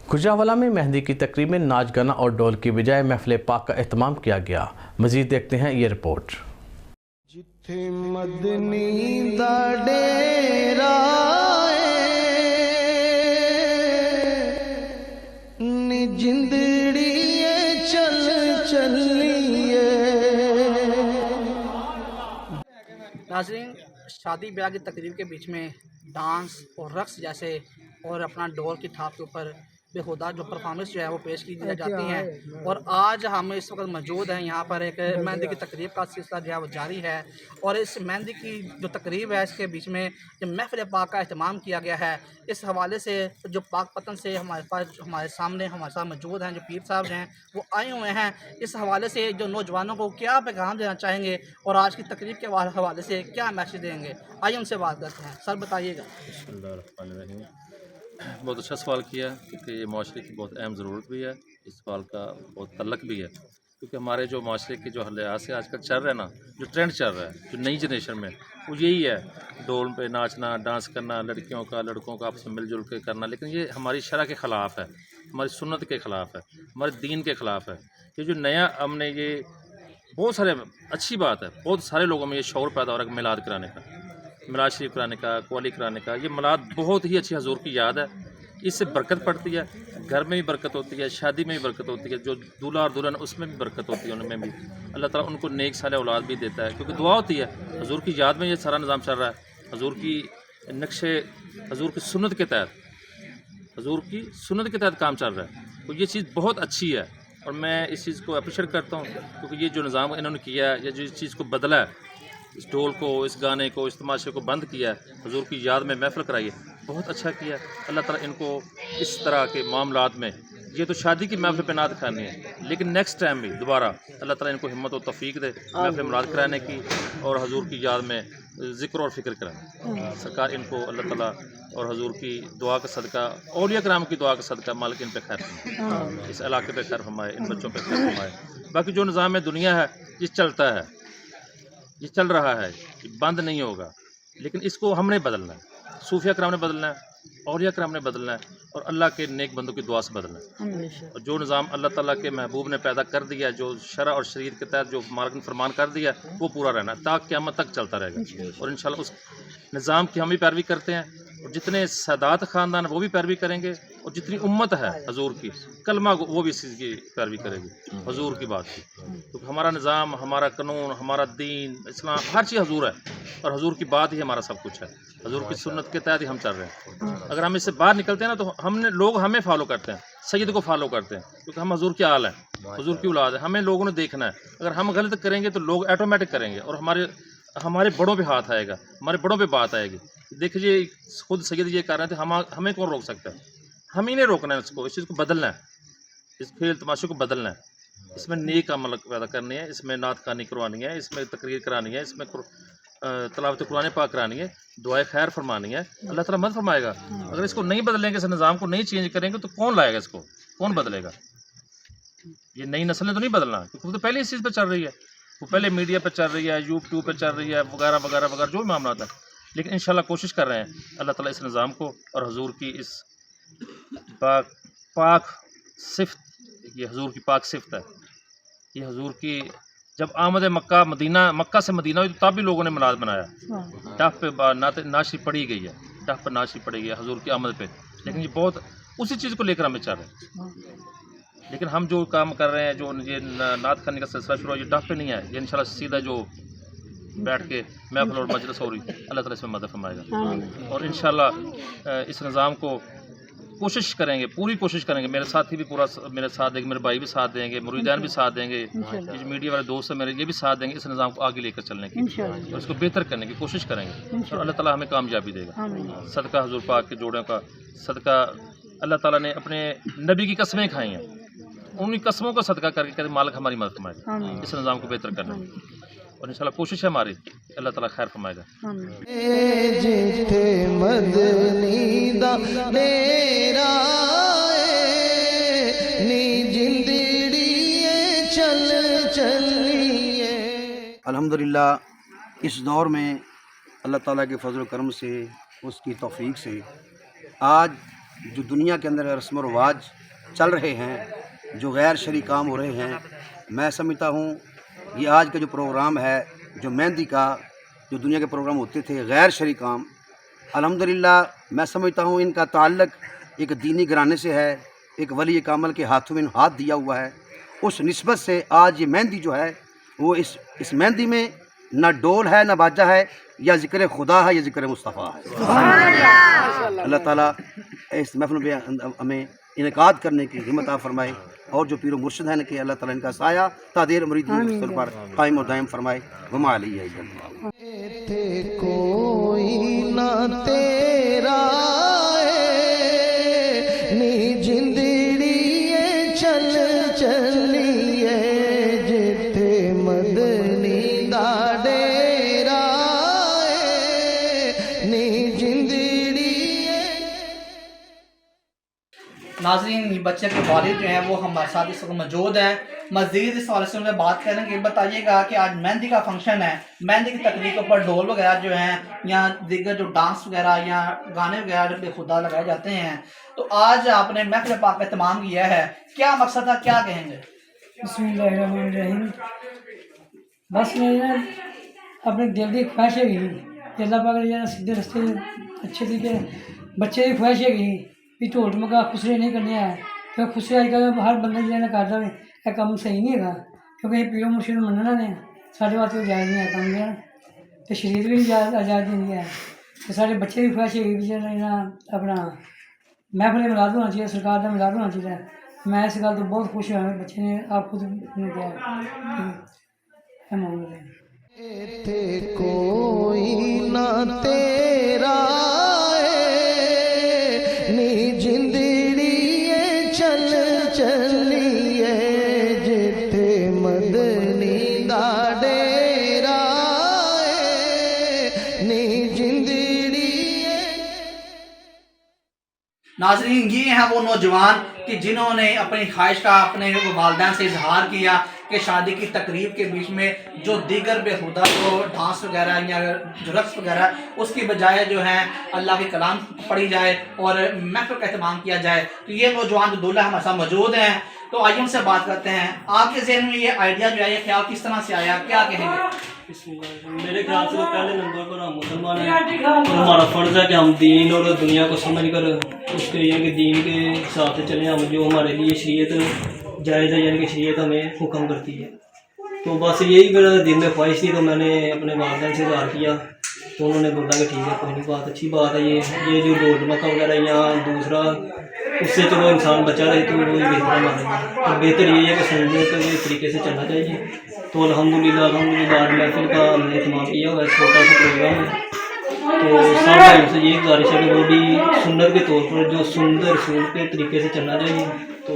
खुजावला में मेहंदी की तकरीब में नाच गाना और ढोल की बजाय महफिल पाक का एहतमाम किया गया। मजीद देखते हैं ये रिपोर्ट। जिथे मदनी दा डेरा नी जिंदड़िए चल चलिए। नाज़रीन, शादी ब्याह की तकरीब के बीच में डांस और रक्स जैसे और अपना ढोल की थाप के ऊपर बेहुदा जो परफॉर्मेंस जो है वो पेश की जाती हैं। और आज हम इस वक्त मौजूद हैं यहाँ पर एक मेहंदी की तकरीब का सिलसिला जो है वो जारी है। और इस मेहंदी की जो तकरीब है इसके बीच में जो महफिल पाक का अहतमाम किया गया है, इस हवाले से जो पाक पतन से हमारे पास हमारे साथ मौजूद हैं जो पीर साहब हैं वो आए हुए हैं। इस हवाले से जो नौजवानों को क्या पैगाम देना चाहेंगे और आज की तकरीब के हवाले से क्या मैसेज देंगे, आइए उनसे बात करते हैं। सर बताइएगा। बहुत अच्छा सवाल किया क्योंकि ये माशरे की बहुत अहम ज़रूरत भी है। इस सवाल का बहुत तल्लक भी है क्योंकि हमारे जो माशरे के जो लिहाज से आजकल चल रहा है ना, जो ट्रेंड चल रहा है जो नई जनरेशन में, वो यही है ढोल पे नाचना, डांस करना, लड़कियों का लड़कों का आपस में मिलजुल के करना। लेकिन ये हमारी शरअ के ख़िलाफ़ है, हमारी सुन्नत के ख़िलाफ़ है, हमारे दीन के ख़िलाफ़ है। ये जो नया हमने ये बहुत सारे अच्छी बात है, बहुत सारे लोगों में ये शौर पैदा हो रहा है मिलाद कराने का, मिलाद शरीफ कराने का, कवाली कराने का। ये मिलाद बहुत ही अच्छी हजूर की याद है, इससे बरकत पड़ती है, घर में भी बरकत होती है, शादी में भी बरकत होती है, जो दूल्हा और दुल्हन उसमें भी बरकत होती है, उनमें भी अल्लाह ताला उनको नेक साले औलाद भी देता है क्योंकि दुआ होती है। हजूर की याद में ये सारा निज़ाम चल रहा है, हजूर की नक्शे, हजूर की सुन्नत के तहत, हजूर की सुन्नत के तहत काम चल रहा है। तो ये चीज़ बहुत अच्छी है और मैं इस चीज़ को अप्रिशिएट करता हूँ क्योंकि ये जो निज़ाम इन्होंने किया है या जो इस चीज़ को बदला है, इस ढोल को, इस गाने को, इस तमाशे को बंद किया है, हजूर की याद में महफिल कराई है, बहुत अच्छा किया। अल्लाह ताला इनको इस तरह के मामलात में, ये तो शादी की महफिल पे नात खानी है, लेकिन नेक्स्ट टाइम भी दोबारा अल्लाह ताला इनको हिम्मत और तौफीक दे महफिल मुराद कराने की और हजूर की याद में ज़िक्र और फ़िक्र कराएं। सरकार इनको अल्लाह ताला और हजूर की दुआ का सदका, औलिया कराम की दुआ का सदका मालिक इन पे खैर फरमाए, इस इलाके पे खैर फरमाए, इन बच्चों पे खैर फरमाए। बाकी जो निज़ाम है दुनिया है ये चलता है, ये चल रहा है, ये बंद नहीं होगा, लेकिन इसको हमने बदलना है, सूफिया कराम ने बदलना है, औलिया कराम ने बदलना है और अल्लाह के नेक बंदों की दुआ से बदलना है। और जो निज़ाम अल्लाह ताला के महबूब ने पैदा कर दिया, जो शरअ और शरीयत के तहत जो मार्गन फरमान कर दिया, वो पूरा रहना है ताकि क़यामत तक चलता रहेगा। और इंशाल्लाह उस निज़ाम की हम भी पैरवी करते हैं और जितने सादात ख़ानदान वो भी पैरवी करेंगे और जितनी उम्मत है हजूर की कलमा वो भी इस चीज़ की पैरवी करेगी, हजूर की बात की। क्योंकि हमारा निज़ाम, हमारा कानून, हमारा दीन, इस्लाम, हर चीज़ हजूर है और हजूर की बात ही हमारा सब कुछ है, हजूर की सुन्नत के तहत ही हम चल रहे हैं। अगर हम इससे बाहर निकलते हैं ना तो लोग हमें फॉलो करते हैं, सैयद को फॉलो करते हैं क्योंकि हम हजूर के आल हैं, हजूर की औलाद है, हमें लोगों ने देखना है। अगर हम गलत करेंगे तो लोग ऑटोमेटिक करेंगे और हमारे बड़ों पे हाथ आएगा, हमारे बड़ों पे बात आएगी। देखिए खुद सैयद ये कर रहे थे, हमें कौन रोक सकता है? हम ही ने रोकना है इसको, इस चीज़ को बदलना है, इस खेल तमाशे को बदलना है, इसमें नेक अमल पैदा करनी है, इसमें नात खानी करवानी है, इसमें तकरीर करानी है, इसमें तलावत कुरान पाक करानी है, दुआए खैर फरमानी है। अल्लाह ताला मदद फरमाएगा। अगर इसको नहीं बदलेंगे, इस निज़ाम को नहीं चेंज करेंगे तो कौन लाएगा इसको, कौन बदलेगा? ये नई नस्ल ने तो नहीं बदलना क्योंकि वो तो पहले इस चीज़ पर चल रही है, वो पहले मीडिया पर चल रही है, यूट्यूब पर चल रही है, वगैरह वगैरह वगैरह जो भी मामला है। लेकिन इंशाल्लाह कोशिश कर रहे हैं अल्लाह ताला इस निज़ाम को और हजूर की इस पाक सिफ्त, ये हजूर की पाक सिफ्त है, ये हजूर की जब आमद मक्का से मदीना हुई तो तब भी लोगों ने मिलाद बनाया, डफ पे नाशी पड़ी गई है, डफ पर नाशी पड़ी गई है हजूर की आमद पे। लेकिन ये बहुत उसी चीज़ को लेकर हमें चल रहे हैं। लेकिन हम जो काम कर रहे हैं, जो ये नात खाने का सिलसिला शुरू है, ये डफ पे नहीं है, ये इंशाल्लाह सीधा जो बैठ के महफिल और मजलिस हो रही, अल्लाह ताला इसमें मदद फरमाएगा। और इंशाल्लाह इस निज़ाम को कोशिश करेंगे, पूरी कोशिश करेंगे, मेरे साथी भी पूरा मेरे साथ देंगे, मेरे भाई भी साथ देंगे, मुरीदान भी साथ देंगे, ये जो मीडिया वाले दोस्त हैं मेरे, ये भी साथ देंगे इस निज़ाम को आगे लेकर चलने की और इसको बेहतर करने की कोशिश करेंगे और अल्लाह ताला हमें कामयाबी देगा। सदका हजूर पाक के जोड़ों का सदका, अल्लाह ताला ने अपने नबी की कसमें खाई हैं, उन्हीं कसमों का सदका करके मालिक हमारी मदद फरमाएगा इस निज़ाम को बेहतर करने में। और इंशाल्लाह कोशिश है हमारी, अल्लाह ताला खैर फरमाएगा। जिथे मदनी दा डेरा नी जिंदड़िए चल चलिए। अल्हम्दुलिल्लाह इस दौर में अल्लाह ताला के फजल करम से, उसकी तौफीक से आज جو دنیا کے اندر رسم و رواج چل رہے ہیں، جو غیر شرعی کام ہو رہے ہیں، میں سمجھتا ہوں یہ آج کا جو پروگرام ہے، جو مہندی کا جو دنیا کے پروگرام ہوتے تھے غیر شرعی کام، الحمدللہ میں سمجھتا ہوں ان کا تعلق ایک دینی گھرانے سے ہے، ایک ولی کامل کے ہاتھوں میں ہاتھ دیا ہوا ہے۔ اس نسبت سے آج یہ مہندی جو ہے وہ اس مہندی میں نہ ڈول ہے، نہ باجہ ہے، یا ذکر خدا ہے، یا ذکر مصطفیٰ ہے۔ اللہ تعالیٰ اس محفل پہ ہمیں انعقاد کرنے کی ہمت عطا فرمائے، اور جو پیر و مرشد ہیں کہ اللہ تعالیٰ ان کا سایہ تا دیر مریدی پر قائم و دائم فرمائے۔ وما علیہ الا اللہ۔ تھے کوئی نہ تیرا نی جندڑی چل چلیے جتے مدنی دا ڈیرا نی جندڑی۔ ناظرین، یہ بچے کے والد جو ہیں وہ ہمارے ساتھ اس وقت موجود ہیں، مزید اس حوالے سے انہیں بات کریں گے۔ بتائیے گا کہ آج مہندی کا فنکشن ہے، مہندی کی تقریب کے اوپر ڈھول وغیرہ جو ہیں یا دیگر جو ڈانس وغیرہ یا گانے وغیرہ بے خدا لگائے جاتے ہیں، تو آج آپ نے محفل پاک کا اہتمام کیا ہے، کیا مقصد تھا، کیا کہیں گے؟ بسم اللہ الرحمن الرحیم۔ بس میں اپنے دل کی خواہش ہے کہ اللہ پاک نے سیدھے رستے اچھے طریقے بچے کی خواہش ہے کہ ڈھول ڈمکا خسرے نہیں کرنے ہے، کیونکہ خسرے آج کل ہر بندہ جو کرتا ہے یہ کام صحیح نہیں ہے، کیونکہ یہ پیرو مرشد مننا نے سارے واسطے جائز نہیں ہے کام جو تو شریعت بھی آزاد نہیں ہے، تو سارے بچے کی خواہش ہے کہ اپنا محفل ملاد ہونا چاہیے، سرکار کا ملاد ہونا چاہیے۔ میں اس گل تو بہت خوش ہوا، بچے نے آپ خود نے کیا تھے کوئی نہ تیرا نی جندڑی چل چلیے جتے مدنی دا ڈیرا نی جندڑی۔ ناظرین، یہ ہیں وہ نوجوان کہ جنہوں نے اپنی خواہش کا اپنے والدین سے اظہار کیا کہ شادی کی تقریب کے بیچ میں جو دیگر بے خدا جو ڈانس وغیرہ یا جو رقص وغیرہ اس کی بجائے جو ہیں اللہ کے کلام پڑھی جائے اور محفل کا اہتمام کیا جائے۔ تو یہ نوجوان جو دولہا ہمارے ساتھ موجود ہیں، تو آئیے ان سے بات کرتے ہیں۔ آپ کے ذہن میں یہ آئیڈیا جو ہے، یہ خیال کس طرح سے آیا، کیا کہیں گے؟ میرے خیال سے تو پہلے نمبر پر ہم مسلمان ہیں، اور ہمارا فرض ہے کہ ہم دین اور دنیا کو سمجھ کر اس کے یہ کہ دین کے حساب سے چلیں، ہم جو ہمارے لیے شریعت جائز ہے، یعنی کہ شریعت ہمیں حکم کرتی ہے۔ تو بس یہی میرا دل میں خواہش تھی، تو میں نے اپنے والدین سے اظہار کیا، تو انہوں نے بولا کہ ٹھیک ہے، کوئی نہیں، بات اچھی بات ہے۔ یہ جو ڈھول ڈمکا وغیرہ یا دوسرا اس سے چلو انسان بچا رہے تو وہی بہتر ہے ہمارے لیے، اور بہتر یہ ہے کہ سنت کے طریقے سے چلنا چاہیے۔ تو الحمدللہ آج محفل کا ہم نے اہتمام کیا ہوا ہے، چھوٹا سا پروگرام ہے، تو سب بھائیوں سے یہ گزارش ہے کہ وہ بھی سنت کے طور پر جو سنت رسول کے طریقے سے چلنا چاہیے۔ تو